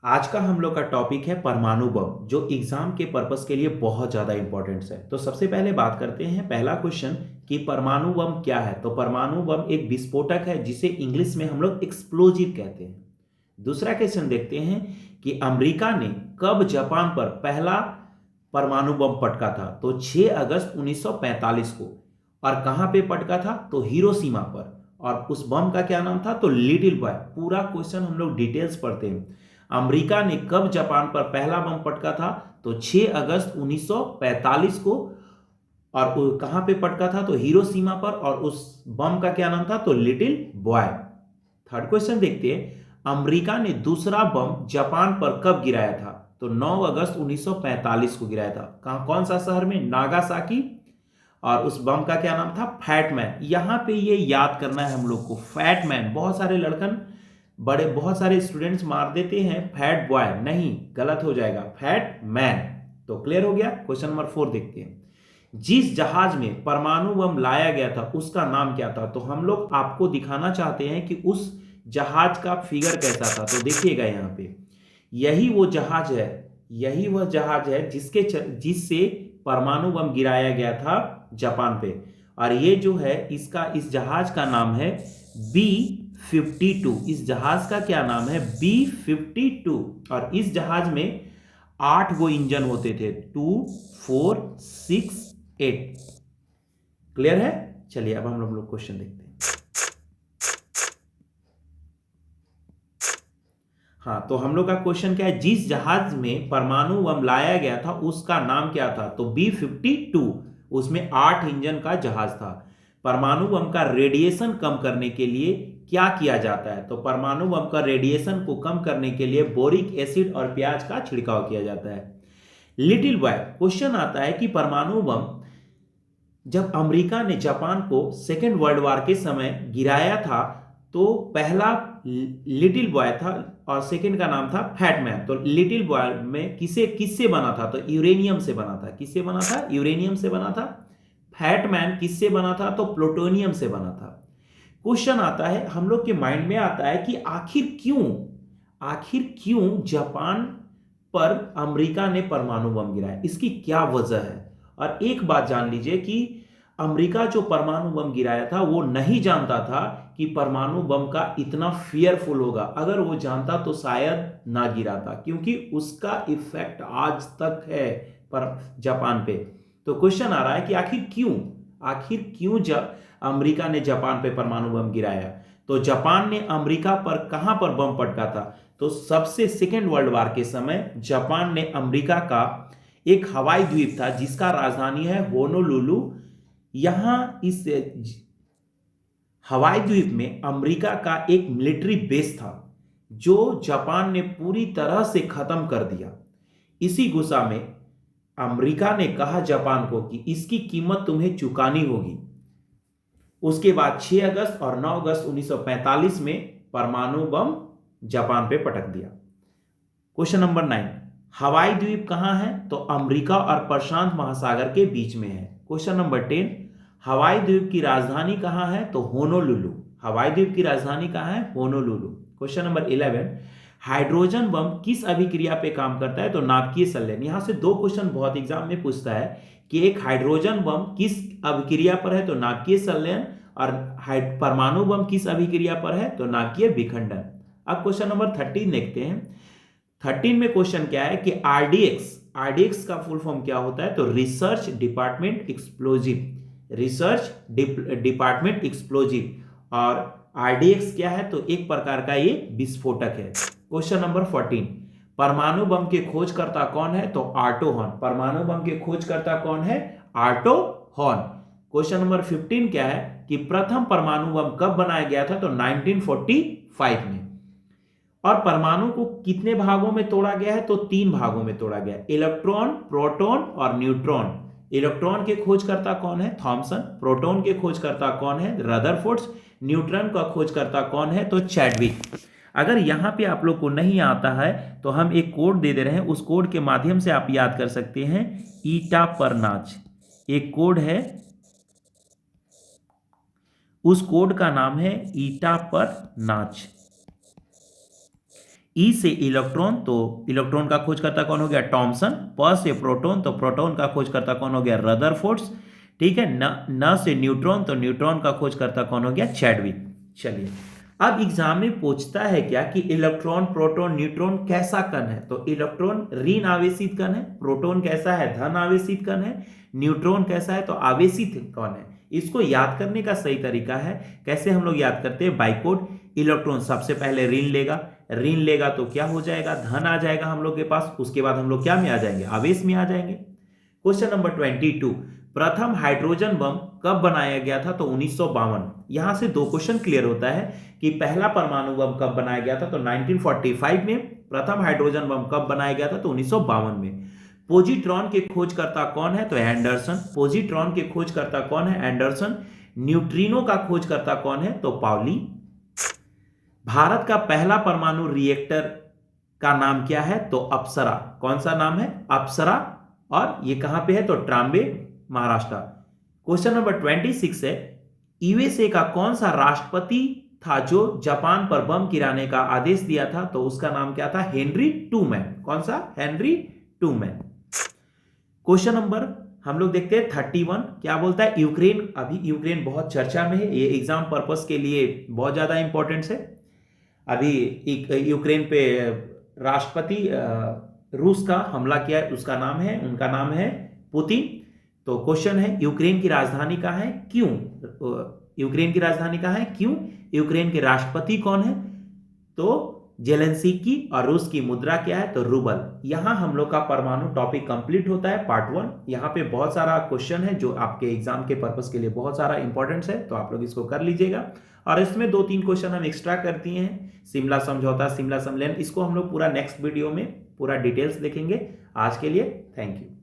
आज का हम लोग का टॉपिक है परमाणु बम, जो एग्जाम के पर्पस के लिए बहुत ज़्यादा इंपॉर्टेंट है। तो सबसे पहले बात करते हैं पहला क्वेश्चन कि परमाणु बम क्या है। तो परमाणु बम एक विस्फोटक है जिसे इंग्लिश में हम लोग एक्सप्लोजिव कहते हैं। दूसरा क्वेश्चन देखते हैं कि अमेरिका ने कब जापान पर पहला परमाणु बम पटका था। तो 6 अगस्त 1945 को। और कहां पे पटका था? तो हिरोशिमा पर। और उस बम का क्या नाम था? तो लिटिल बॉय। पूरा क्वेश्चन हम लोग डिटेल्स पढ़ते हैं। अमेरिका ने कब जापान पर पहला बम पटका था? तो 6 अगस्त 1945 को। और कहां पे पटका था? तो हिरोशिमा पर। और उस बम का क्या नाम था? तो लिटिल बॉय। थर्ड क्वेश्चन देखते हैं, अमेरिका ने दूसरा बम जापान पर कब गिराया था? तो 9 अगस्त 1945 को गिराया था। कहां, कौन सा शहर में? नागासाकी। और उस बम का क्या नाम था? फैटमैन। यहां पे ये याद करना है हम लोग को, फैटमैन। बहुत सारे लड़कन, बहुत सारे स्टूडेंट्स मार देते हैं फैट बॉय, नहीं, गलत हो जाएगा, फैट मैन। तो क्लियर हो गया। क्वेश्चन नंबर 4 देखते हैं, जिस जहाज में परमाणु बम लाया गया था उसका नाम क्या था? तो हम लोग आपको दिखाना चाहते हैं कि उस जहाज का फिगर कैसा था। तो देखिएगा यहाँ पे, यही वो जहाज है, यही वह जहाज है जिससे परमाणु बम गिराया गया था जापान पे। और ये जो है, इस जहाज का नाम है B-52। इस जहाज का क्या नाम है? B-52। और इस जहाज में 8 गो इंजन होते थे, 2, 4, 6, 8। क्लियर है? चलिए अब हम लोग क्वेश्चन देखते हैं। हाँ, तो हम लोग का क्वेश्चन क्या है, जिस जहाज में परमाणु बम लाया गया था उसका नाम क्या था? तो B-52। उसमें 8 इंजन का जहाज था। परमाणु बम का रेडिएशन कम करने के लिए क्या किया जाता है? तो परमाणु बम का रेडिएशन को कम करने के लिए बोरिक एसिड और प्याज का छिड़काव किया जाता है। लिटिल बॉय, क्वेश्चन आता है कि परमाणु बम जब अमेरिका ने जापान को सेकेंड वर्ल्ड वॉर के समय गिराया था, तो पहला लिटिल बॉय था और सेकेंड का नाम था फैटमैन। तो लिटिल बॉय में किससे बना था? तो यूरेनियम से बना था। किससे बना था? यूरेनियम से बना था। फैटमैन किससे बना था? तो प्लूटोनियम से बना था। क्वेश्चन आता है, हम लोग के माइंड में आता है कि आखिर क्यों जापान पर अमेरिका ने परमाणु बम गिराया, इसकी क्या वजह है? और एक बात जान लीजिए कि अमेरिका जो परमाणु बम गिराया था वो नहीं जानता था कि परमाणु बम का इतना फियरफुल होगा। अगर वो जानता तो शायद ना गिराता, क्योंकि उसका इफेक्ट आज तक है पर जापान पे। तो क्वेश्चन आ रहा है कि आखिर क्यों अमेरिका ने जापान पे परमाणु बम गिराया। तो जापान ने अमेरिका पर कहां पर बम पटका था? तो सबसे सेकेंड वर्ल्ड वॉर के समय जापान ने अमेरिका का एक हवाई द्वीप था जिसका राजधानी है होनोलुलु। यहां इस हवाई द्वीप में अमेरिका का एक मिलिट्री बेस था जो जापान ने पूरी तरह से खत्म कर दिया। इसी गुस्सा में अमेरिका ने कहा जापान को कि इसकी कीमत तुम्हें चुकानी होगी। उसके बाद 6 अगस्त और 9 अगस्त 1945 में परमाणु बम जापान पे पटक दिया। क्वेश्चन नंबर 9, हवाई द्वीप कहां है? तो अमेरिका और प्रशांत महासागर के बीच में है। क्वेश्चन नंबर 10, हवाई द्वीप की राजधानी कहां है? तो होनोलुलु। हवाई द्वीप की राजधानी कहां है? Honolulu. Question number 11, hydrogen bomb किस अभिक्रिया पे काम करता है? तो नाभिकीय संलयन। यहां से दो क्वेश्चन बहुत एग्जाम में पूछता है कि एक हाइड्रोजन बम किस अभिक्रिया पर है? तो नाभिकीय संलयन। और परमाणु बम किस अभिक्रिया पर है? तो नाभिकीय विखंडन। अब क्वेश्चन नंबर 13 देखते हैं। 13 में क्वेश्चन क्या है कि आरडीएक्स का फुल फॉर्म क्या होता है? तो research department explosive. Research department explosive. और आरडीएक्स क्या है? तो एक प्रकार का ये विस्फोटक है। क्वेश्चन नंबर 14, परमाणु बम के खोजकर्ता कौन है? तो आर्टो हॉर्न। परमाणु बम के खोजकर्ता कौन है? Auto horn. क्वेश्चन नंबर 15 क्या है कि प्रथम परमाणु बम कब बनाया गया था? तो 1945 में। और परमाणु को कितने भागों में तोड़ा गया है? तो 3 भागों में तोड़ा गया है, इलेक्ट्रॉन, प्रोटॉन और न्यूट्रॉन। इलेक्ट्रॉन के खोजकर्ता कौन है? थॉमसन। प्रोटॉन के खोजकर्ता कौन है? रदरफोर्ड। न्यूट्रॉन का खोजकर्ता कौन है? तो चैडविक। अगर यहां पे आप लोग को नहीं आता है तो हम एक कोड दे दे रहे हैं, उस कोड के माध्यम से आप याद कर सकते हैं। ईटा पर नाच एक कोड है, उस कोड का नाम है ईटा पर नाच। ई से इलेक्ट्रॉन, तो इलेक्ट्रॉन का खोजकर्ता कौन हो गया? टॉमसन। प से प्रोटॉन, तो प्रोटॉन का खोजकर्ता कौन हो गया? रदरफोर्ड। ठीक है। न से न्यूट्रॉन, तो न्यूट्रॉन का खोजकर्ता कौन हो गया? चैडविक। चलिए, अब एग्जाम में पूछता है क्या कि इलेक्ट्रॉन, प्रोटॉन, न्यूट्रॉन कैसा कण है? तो इलेक्ट्रॉन ऋण आवेशित कण है, प्रोटॉन कैसा है? धन आवेशित कण है, न्यूट्रॉन कैसा है? तो आवेशित कण है। इसको याद करने का सही तरीका है, कैसे हम लोग याद करते हैं? बाइकोड। इलेक्ट्रॉन सबसे पहले ऋण लेगा तो क्या हो जाएगा? धन आ जाएगा हम लोग के पास। उसके बाद हम लोग क्या में आ जाएंगे? आवेश में आ जाएंगे। क्वेश्चन नंबर 22, प्रथम हाइड्रोजन बम कब बनाया गया था? तो 1952। यहां से दो क्वेश्चन क्लियर होता है कि पहला परमाणु बम कब बनाया गया था? तो 1945 में। प्रथम हाइड्रोजन बम कब बनाया गया था? तो 1952 में। पोजिट्रॉन के खोजकर्ता कौन है? तो एंडरसन। पोजिट्रॉन के खोजकर्ता कौन है? एंडरसन। न्यूट्रिनो का खोजकर्ता कौन है? तो पाउली। भारत का पहला परमाणु रिएक्टर का नाम क्या है? तो अप्सरा। कौन सा नाम है? अप्सरा। और ये कहां पे है? तो ट्राम्बे, महाराष्ट्र। क्वेश्चन नंबर 26 है, यूएसए का कौन सा राष्ट्रपति था जो जापान पर बम गिराने का आदेश दिया था? तो उसका नाम क्या था? Henry Truman. कौन सा? Henry Trueman. क्वेश्चन नंबर हम लोग देखते हैं 31, क्या बोलता है? यूक्रेन। अभी यूक्रेन बहुत चर्चा में है, ये एग्जाम पर्पस के लिए बहुत ज्यादा इंपॉर्टेंट है। अभी यूक्रेन पे राष्ट्रपति रूस का हमला किया, उसका नाम है, उनका नाम है पुतिन। तो क्वेश्चन है, यूक्रेन की राजधानी कहाँ है? क्यों? यूक्रेन की राजधानी कहाँ है? क्यों? यूक्रेन के राष्ट्रपति कौन है? तो जेलेंस्की। और रूस की मुद्रा क्या है? तो रूबल। यहां हम लोग का परमाणु टॉपिक कंप्लीट होता है, पार्ट 1। यहां पे बहुत सारा क्वेश्चन है जो आपके एग्जाम के पर्पस के लिए बहुत सारा इंपॉर्टेंस है, तो आप लोग इसको कर लीजिएगा। और इसमें 2-3 क्वेश्चन हम एक्स्ट्रा कर दिए हैं, शिमला समझौता, शिमला समलेन। इसको हम लोग पूरा नेक्स्ट वीडियो में पूरा डिटेल्स देखेंगे। आज के लिए थैंक यू।